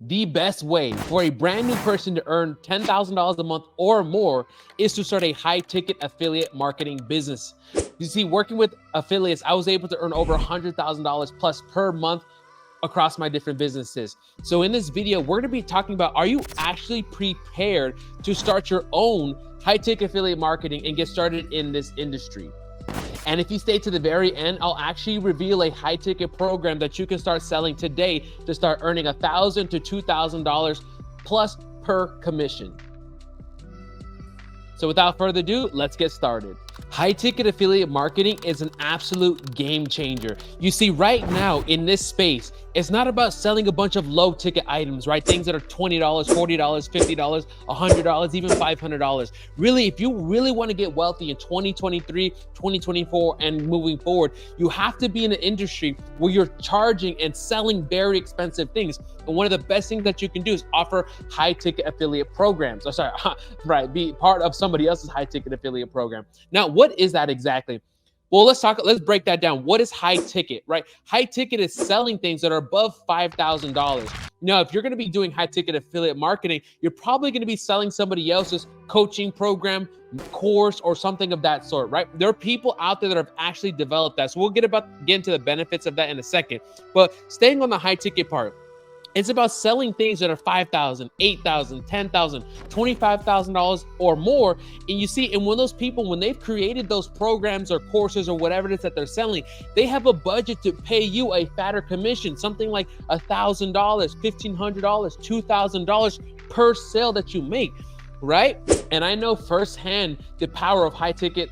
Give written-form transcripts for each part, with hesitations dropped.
The best way for a brand new person to earn $10,000 a month or more is to start a high-ticket affiliate marketing business. You see, working with affiliates, I was able to earn over $100,000 plus per month across my different businesses. So in this video, we're gonna be talking about, are you actually prepared to start your own high-ticket affiliate marketing and get started in this industry? And if you stay to the very end, I'll actually reveal a high-ticket program that you can start selling today to start earning $1,000 to $2,000 plus per commission. So without further ado, let's get started. High-ticket affiliate marketing is an absolute game changer. You see, right now in this space, it's not about selling a bunch of low-ticket items, right? Things that are $20, $40, $50, $100, even $500. Really, if you really want to get wealthy in 2023, 2024, and moving forward, you have to be in an industry where you're charging and selling very expensive things. And one of the best things that you can do is offer high-ticket affiliate programs. Be part of somebody else's high-ticket affiliate program. Now, what is that exactly? Well, let's break that down. What is high ticket, right? High ticket is selling things that are above $5,000. Now, if you're going to be doing high ticket affiliate marketing, you're probably going to be selling somebody else's coaching program, course, or something of that sort, right? There are people out there that have actually developed that. So we'll get into the benefits of that in a second. But staying on the high ticket part, it's about selling things that are $5,000, $8,000, $10,000, $25,000 or more. And you see, and when those people, when they've created those programs or courses or whatever it is that they're selling, they have a budget to pay you a fatter commission, something like $1,000, $1,500, $2,000 per sale that you make, right? And I know firsthand the power of high ticket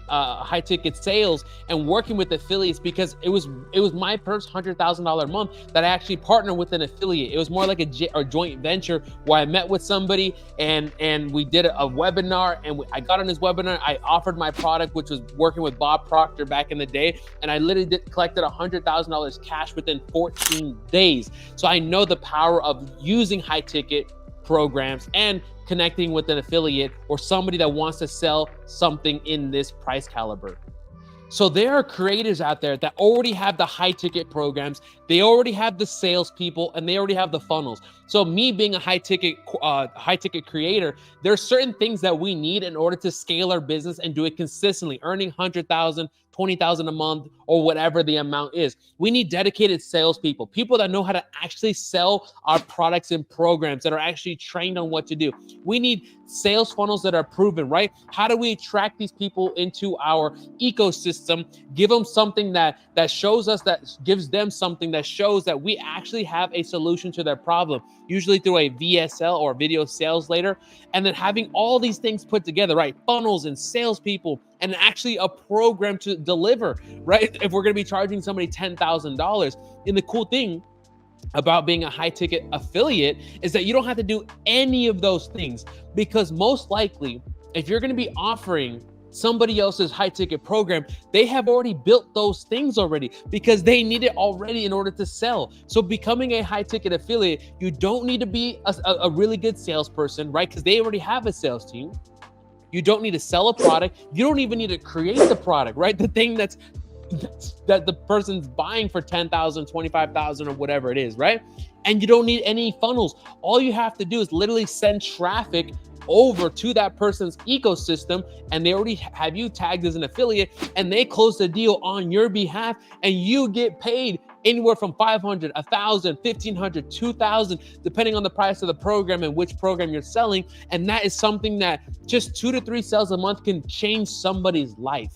sales and working with affiliates, because it was my first $100,000 month that I actually partnered with an affiliate. It was more like a joint venture where I met with somebody and we did a webinar, and I got on his webinar. I offered my product, which was working with Bob Proctor back in the day, and I literally collected $100,000 cash within 14 days. So I know the power of using high ticket programs and connecting with an affiliate or somebody that wants to sell something in this price caliber. So there are creators out there that already have the high ticket programs, they already have the salespeople, and they already have the funnels. So me being a high ticket creator, there are certain things that we need in order to scale our business and do it consistently, earning 100,000, 20,000 a month, or whatever the amount is. We need dedicated salespeople, people that know how to actually sell our products and programs, that are actually trained on what to do. We need sales funnels that are proven, right? How do we attract these people into our ecosystem, give them something that shows us, that gives them something that shows that we actually have a solution to their problem, usually through a VSL or video sales later, and then having all these things put together, right? Funnels and salespeople, and actually a program to deliver, right? If we're going to be charging somebody $10,000. And the cool thing about being a high ticket affiliate is that you don't have to do any of those things, because most likely, if you're going to be offering somebody else's high ticket program, they have already built those things already, because they need it already in order to sell. So becoming a high ticket affiliate, you don't need to be a really good salesperson, right? Because they already have a sales team. You don't need to sell a product. You don't even need to create the product, right? The thing that the person's buying for $10,000, $25,000, or whatever it is, right? And you don't need any funnels. All you have to do is literally send traffic over to that person's ecosystem, and they already have you tagged as an affiliate, and they close the deal on your behalf, and you get paid anywhere from $500, $1,000, $1,500, $2,000, depending on the price of the program and which program you're selling. And that is something that just 2 to 3 sales a month can change somebody's life.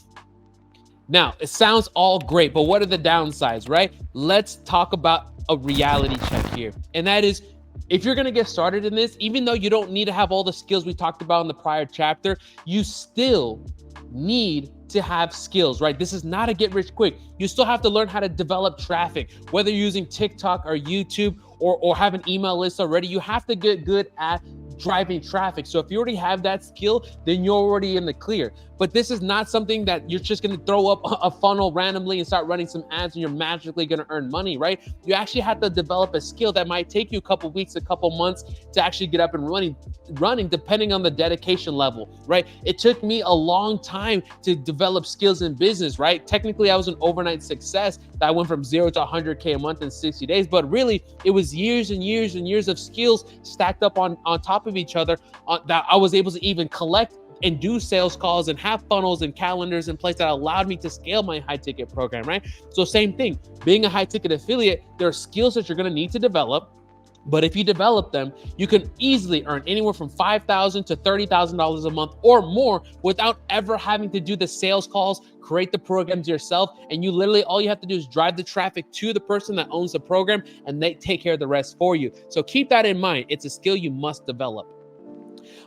Now, it sounds all great, but what are the downsides, right? Let's talk about a reality check here. And that is, if you're going to get started in this, even though you don't need to have all the skills we talked about in the prior chapter, you still need to have skills, right? This is not a get rich quick. You still have to learn how to develop traffic, whether you're using TikTok or YouTube or have an email list already. You have to get good at driving traffic. So if you already have that skill, then you're already in the clear. But this is not something that you're just going to throw up a funnel randomly and start running some ads and you're magically going to earn money, right? You actually have to develop a skill that might take you a couple weeks, a couple months to actually get up and running depending on the dedication level, right? It took me a long time to develop skills in business, right? Technically, I was an overnight success that I went from 0 to 100K a month in 60 days, but really it was years and years and years of skills stacked up on top of each other that I was able to even collect and do sales calls and have funnels and calendars in place that allowed me to scale my high ticket program, right? So same thing, being a high ticket affiliate, there are skills that you're going to need to develop. But if you develop them, you can easily earn anywhere from $5,000 to $30,000 a month or more without ever having to do the sales calls, create the programs yourself. And you literally, all you have to do is drive the traffic to the person that owns the program and they take care of the rest for you. So keep that in mind. It's a skill you must develop.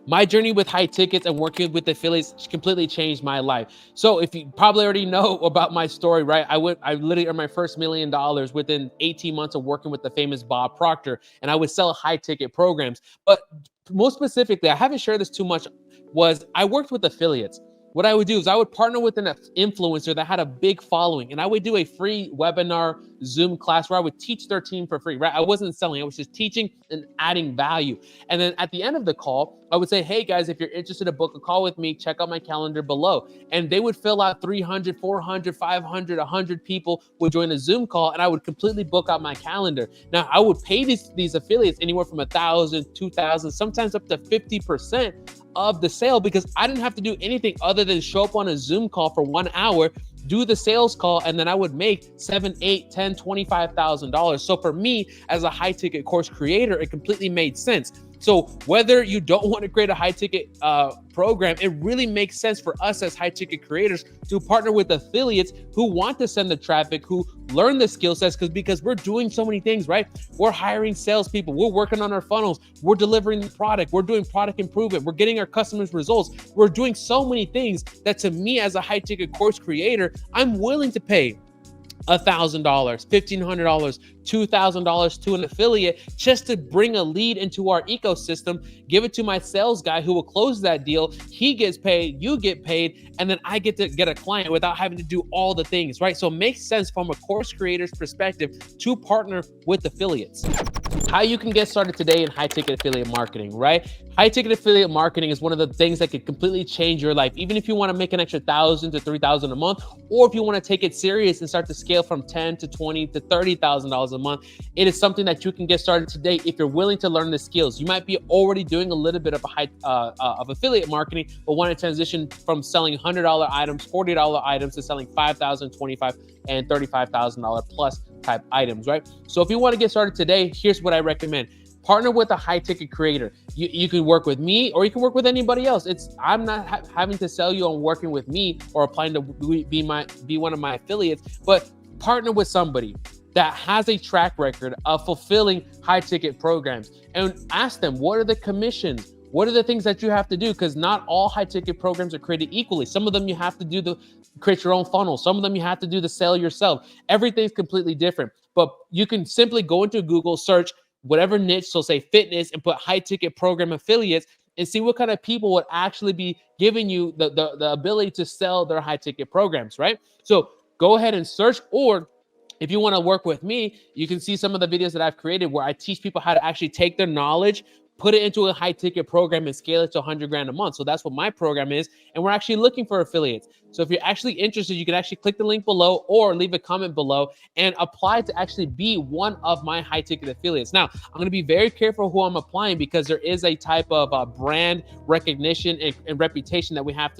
My journey with high tickets and working with affiliates completely changed my life. So if you probably already know about my story, right? I literally earned my first $1 million within 18 months of working with the famous Bob Proctor, and I would sell high ticket programs. But most specifically, I haven't shared this too much, was I worked with affiliates. What I would do is I would partner with an influencer that had a big following, and I would do a free webinar Zoom class where I would teach their team for free, right? I wasn't selling, I was just teaching and adding value. And then at the end of the call, I would say, hey guys, if you're interested to book a call with me, check out my calendar below. And they would fill out 300, 400, 500, 100 people would join a Zoom call, and I would completely book out my calendar. Now I would pay these affiliates anywhere from 1,000, 2,000, sometimes up to 50% of the sale, because I didn't have to do anything other than show up on a Zoom call for 1 hour, do the sales call, and then I would make $7, $8, $10, $25,000. So for me as a high ticket course creator, it completely made sense. So whether you don't want to create a high ticket program, it really makes sense for us as high ticket creators to partner with affiliates who want to send the traffic, who learn the skill sets, because we're doing so many things, right? We're hiring salespeople, we're working on our funnels, we're delivering the product, we're doing product improvement, we're getting our customers results. We're doing so many things that to me as a high ticket course creator, I'm willing to pay $1,000, $1,500, $2,000 to an affiliate just to bring a lead into our ecosystem, give it to my sales guy who will close that deal. He gets paid, you get paid, and then I get to get a client without having to do all the things, right? So it makes sense from a course creator's perspective to partner with affiliates. How you can get started today in high ticket affiliate marketing, right? High ticket affiliate marketing is one of the things that could completely change your life. Even if you want to make an extra $1,000 to $3,000 a month, or if you want to take it serious and start to scale from $10,000 to $20,000 to $30,000 a month, it is something that you can get started today if you're willing to learn the skills. You might be already doing a little bit of of affiliate marketing, but want to transition from selling $100 items, $40 items to selling $5,000, $25,000, and $35,000 plus type items, right? So if you want to get started today, here's what I recommend. Partner with a high ticket creator. You can work with me or you can work with anybody else. I'm not having to sell you on working with me or applying to be one of my affiliates, but partner with somebody that has a track record of fulfilling high ticket programs and ask them, what are the commissions? What are the things that you have to do? Because not all high ticket programs are created equally. Some of them you have to create your own funnel. Some of them you have to do the sale yourself. Everything's completely different. But you can simply go into Google, search whatever niche, so say fitness, and put high ticket program affiliates and see what kind of people would actually be giving you the ability to sell their high ticket programs, right? So go ahead and search, or if you want to work with me, you can see some of the videos that I've created where I teach people how to actually take their knowledge, put it into a high ticket program and scale it to 100 grand a month. So that's what my program is. And we're actually looking for affiliates. So if you're actually interested, you can actually click the link below or leave a comment below and apply to actually be one of my high ticket affiliates. Now, I'm going to be very careful who I'm applying because there is a type of brand recognition and reputation that we have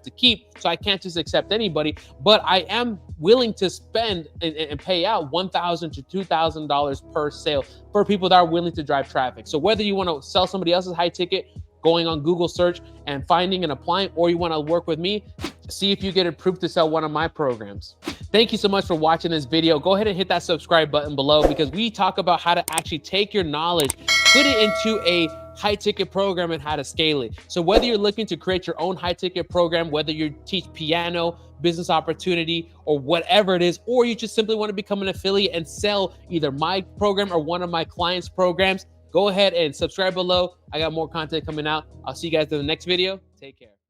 to keep. So I can't just accept anybody, but I am willing to spend and pay out $1,000 to $2,000 per sale for people that are willing to drive traffic. So whether you want to sell somebody else's high ticket, going on Google search and finding and applying, or you want to work with me, see if you get approved to sell one of my programs. Thank you so much for watching this video. Go ahead and hit that subscribe button below because we talk about how to actually take your knowledge, put it into a high ticket program and how to scale it. So whether you're looking to create your own high ticket program, whether you teach piano, business opportunity, or whatever it is, or you just simply want to become an affiliate and sell either my program or one of my clients' programs, Go ahead and subscribe below. I got more content coming out. I'll see you guys in the next video. Take care.